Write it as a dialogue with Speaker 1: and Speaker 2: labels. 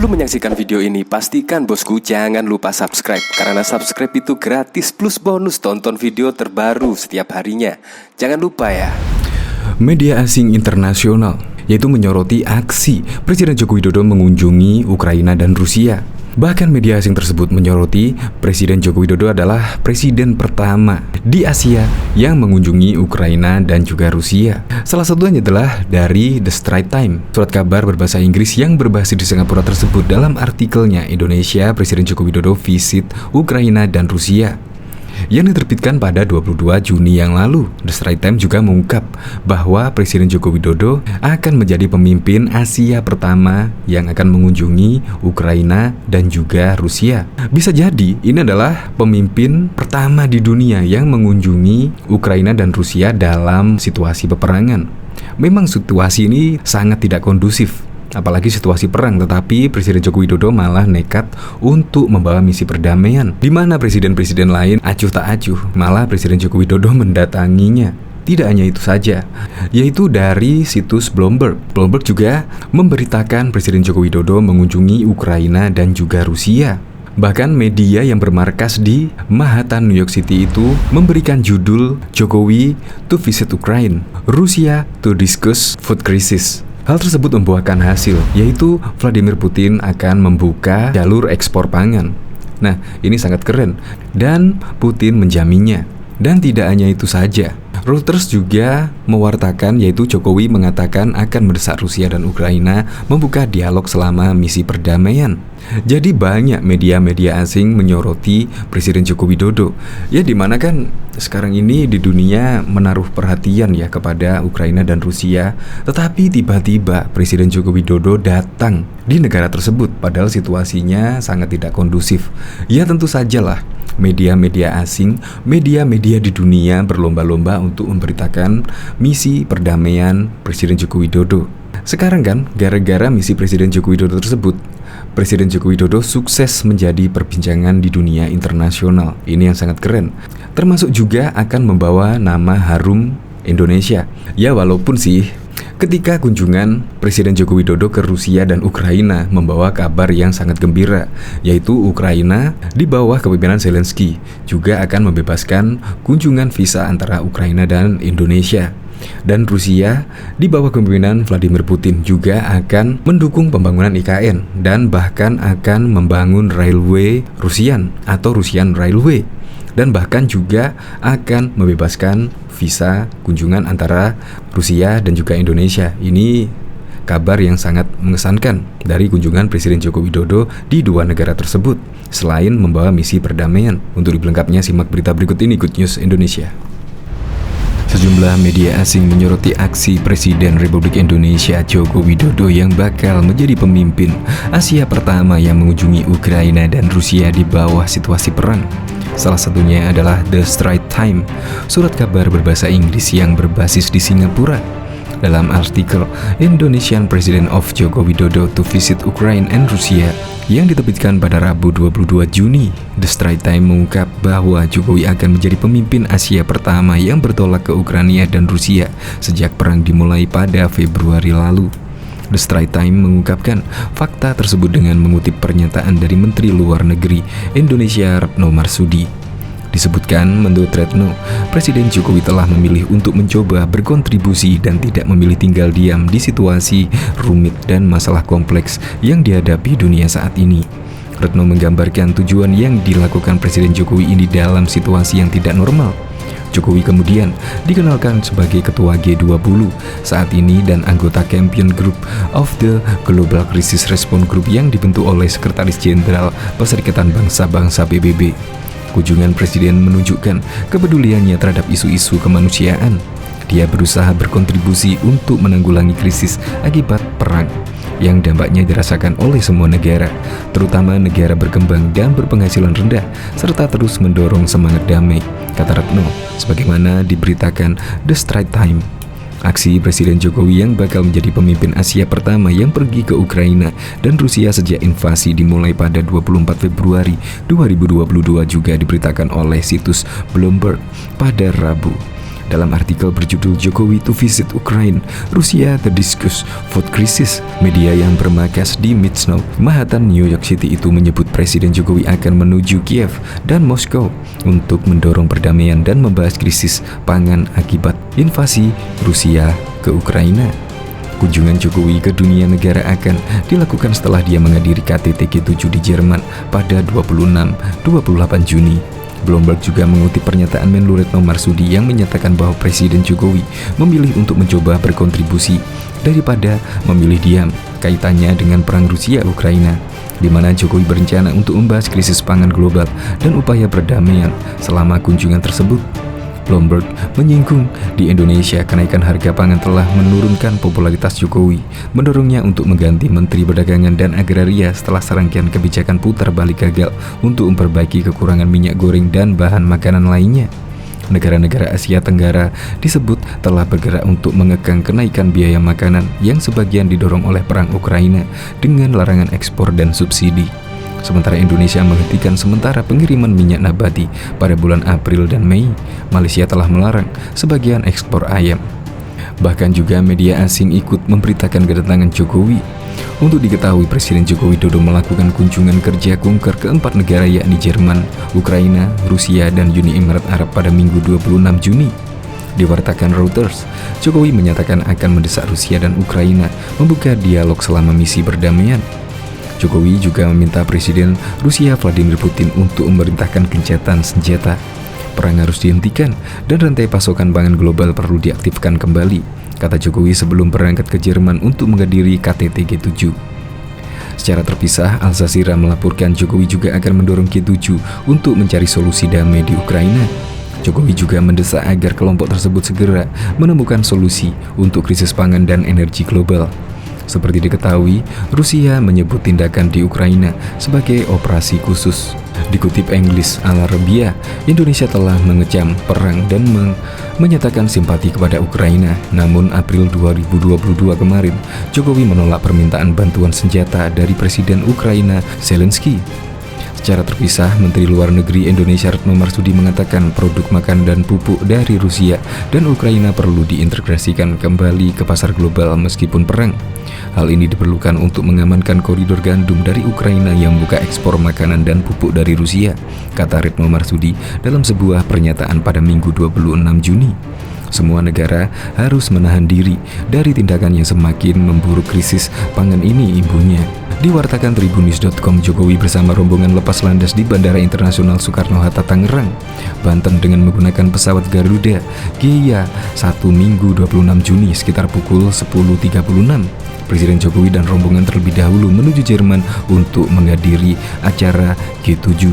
Speaker 1: Sebelum menyaksikan video ini, pastikan bosku jangan lupa subscribe. Karena subscribe itu gratis plus bonus tonton video terbaru setiap harinya. Jangan lupa ya.
Speaker 2: Media asing internasional yaitu menyoroti aksi Presiden Joko Widodo mengunjungi Ukraina dan Rusia. Bahkan media asing tersebut menyoroti Presiden Joko Widodo adalah presiden pertama di Asia yang mengunjungi Ukraina dan juga Rusia. Salah satunya adalah dari The Straits Times, surat kabar berbahasa Inggris yang berbahasa di Singapura tersebut dalam artikelnya Indonesia Presiden Joko Widodo visit Ukraina dan Rusia yang diterbitkan pada 22 Juni yang lalu. The Straits Times juga mengungkap bahwa Presiden Joko Widodo akan menjadi pemimpin Asia pertama yang akan mengunjungi Ukraina dan juga Rusia. Bisa jadi ini adalah pemimpin pertama di dunia yang mengunjungi Ukraina dan Rusia dalam situasi peperangan. Memang situasi ini sangat tidak kondusif, apalagi situasi perang, tetapi Presiden Joko Widodo malah nekat untuk membawa misi perdamaian, di mana presiden-presiden lain acuh tak acuh, malah Presiden Joko Widodo mendatanginya. Tidak hanya itu saja, yaitu dari situs Bloomberg. Bloomberg juga memberitakan Presiden Joko Widodo mengunjungi Ukraina dan juga Rusia. Bahkan media yang bermarkas di Manhattan, New York City itu memberikan judul Jokowi to visit Ukraine, Rusia to discuss food crisis. Hal tersebut membuahkan hasil, yaitu Vladimir Putin akan membuka jalur ekspor pangan. Nah, ini sangat keren, dan Putin menjaminnya. Dan tidak hanya itu saja, Reuters juga mewartakan, yaitu Jokowi mengatakan akan mendesak Rusia dan Ukraina membuka dialog selama misi perdamaian. Jadi banyak media-media asing menyoroti Presiden Joko Widodo, ya dimana kan sekarang ini di dunia menaruh perhatian ya kepada Ukraina dan Rusia. Tetapi tiba-tiba Presiden Joko Widodo datang di negara tersebut, padahal situasinya sangat tidak kondusif. Ya tentu sajalah media-media asing, media-media di dunia berlomba-lomba untuk memberitakan misi perdamaian Presiden Joko Widodo. Sekarang kan gara-gara misi Presiden Joko Widodo tersebut, Presiden Joko Widodo sukses menjadi perbincangan di dunia internasional. Ini yang sangat keren. Termasuk juga akan membawa nama harum Indonesia. Ya walaupun sih ketika kunjungan Presiden Joko Widodo ke Rusia dan Ukraina membawa kabar yang sangat gembira, yaitu Ukraina di bawah kepemimpinan Zelensky juga akan membebaskan kunjungan visa antara Ukraina dan Indonesia. Dan Rusia di bawah kepemimpinan Vladimir Putin juga akan mendukung pembangunan IKN dan bahkan akan membangun railway Rusian atau Rusian Railway, dan bahkan juga akan membebaskan visa kunjungan antara Rusia dan juga Indonesia. Ini kabar yang sangat mengesankan dari kunjungan Presiden Joko Widodo di dua negara tersebut, selain membawa misi perdamaian. Untuk dilengkapnya simak berita berikut ini, Good News Indonesia. Sejumlah media asing menyoroti aksi Presiden Republik Indonesia Joko Widodo yang bakal menjadi pemimpin Asia pertama yang mengunjungi Ukraina dan Rusia di bawah situasi perang. Salah satunya adalah The Straits Times, surat kabar berbahasa Inggris yang berbasis di Singapura. Dalam artikel Indonesian President of Joko Widodo to visit Ukraine and Russia yang diterbitkan pada Rabu 22 Juni, The Straits Times mengungkap bahwa Jokowi akan menjadi pemimpin Asia pertama yang bertolak ke Ukraina dan Rusia sejak perang dimulai pada Februari lalu. The Straits Times mengungkapkan fakta tersebut dengan mengutip pernyataan dari Menteri Luar Negeri Indonesia Retno Marsudi. Disebutkan, menurut Retno, Presiden Jokowi telah memilih untuk mencoba berkontribusi dan tidak memilih tinggal diam di situasi rumit dan masalah kompleks yang dihadapi dunia saat ini. Retno menggambarkan tujuan yang dilakukan Presiden Jokowi ini dalam situasi yang tidak normal. Jokowi kemudian dikenalkan sebagai Ketua G20 saat ini dan anggota Champion Group of the Global Crisis Response Group yang dibentuk oleh Sekretaris Jenderal Perserikatan Bangsa-Bangsa PBB. Kunjungan Presiden menunjukkan kepeduliannya terhadap isu-isu kemanusiaan. Dia berusaha berkontribusi untuk menanggulangi krisis akibat perang yang dampaknya dirasakan oleh semua negara, terutama negara berkembang dan berpenghasilan rendah, serta terus mendorong semangat damai, kata Retno, sebagaimana diberitakan The Straits Times. Aksi Presiden Jokowi yang bakal menjadi pemimpin Asia pertama yang pergi ke Ukraina dan Rusia sejak invasi dimulai pada 24 Februari 2022 juga diberitakan oleh situs Bloomberg pada Rabu. Dalam artikel berjudul Jokowi to Visit Ukraine, Rusia The Discuss Food Crisis, media yang bermarkas di Midtown, Manhattan, New York City itu menyebut Presiden Jokowi akan menuju Kiev dan Moskow untuk mendorong perdamaian dan membahas krisis pangan akibat invasi Rusia ke Ukraina. Kunjungan Jokowi ke dunia negara akan dilakukan setelah dia menghadiri KTT G7 di Jerman pada 26-28 Juni. Bloomberg juga mengutip pernyataan Menlu Retno Marsudi yang menyatakan bahwa Presiden Jokowi memilih untuk mencoba berkontribusi daripada memilih diam kaitannya dengan perang Rusia-Ukraina, di mana Jokowi berencana untuk membahas krisis pangan global dan upaya perdamaian selama kunjungan tersebut. Bloomberg menyinggung di Indonesia kenaikan harga pangan telah menurunkan popularitas Jokowi, mendorongnya untuk mengganti Menteri Perdagangan dan Agraria setelah serangkaian kebijakan putar balik gagal untuk memperbaiki kekurangan minyak goreng dan bahan makanan lainnya. Negara-negara Asia Tenggara disebut telah bergerak untuk mengekang kenaikan biaya makanan yang sebagian didorong oleh perang Ukraina dengan larangan ekspor dan subsidi. Sementara Indonesia menghentikan sementara pengiriman minyak nabati pada bulan April dan Mei. Malaysia telah melarang sebagian ekspor ayam. Bahkan juga media asing ikut memberitakan kedatangan Jokowi. Untuk diketahui, Presiden Joko Widodo melakukan kunjungan kerja kunker ke 4 negara yakni Jerman, Ukraina, Rusia, dan Uni Emirat Arab pada Minggu 26 Juni. Diwartakan Reuters, Jokowi menyatakan akan mendesak Rusia dan Ukraina membuka dialog selama misi perdamaian. Jokowi juga meminta Presiden Rusia Vladimir Putin untuk memerintahkan gencatan senjata. Perang harus dihentikan dan rantai pasokan pangan global perlu diaktifkan kembali, kata Jokowi sebelum berangkat ke Jerman untuk menghadiri KTT G7. Secara terpisah, Al Jazeera melaporkan Jokowi juga akan mendorong G7 untuk mencari solusi damai di Ukraina. Jokowi juga mendesak agar kelompok tersebut segera menemukan solusi untuk krisis pangan dan energi global. Seperti diketahui, Rusia menyebut tindakan di Ukraina sebagai operasi khusus. Dikutip English Al Arabiya, Indonesia telah mengecam perang dan menyatakan simpati kepada Ukraina. Namun April 2022 kemarin, Jokowi menolak permintaan bantuan senjata dari Presiden Ukraina Zelensky. Secara terpisah, Menteri Luar Negeri Indonesia Retno Marsudi mengatakan produk makan dan pupuk dari Rusia dan Ukraina perlu diintegrasikan kembali ke pasar global meskipun perang. Hal ini diperlukan untuk mengamankan koridor gandum dari Ukraina yang membuka ekspor makanan dan pupuk dari Rusia, kata Retno Marsudi dalam sebuah pernyataan pada Minggu 26 Juni. Semua negara harus menahan diri dari tindakan yang semakin memburuk krisis pangan ini, imbunya. Diwartakan Tribunnews.com, Jokowi bersama rombongan lepas landas di Bandara Internasional Soekarno-Hatta, Tangerang, Banten dengan menggunakan pesawat Garuda Gaya 1 Minggu 26 Juni sekitar pukul 10.36. Presiden Jokowi dan rombongan terlebih dahulu menuju Jerman untuk menghadiri acara G7.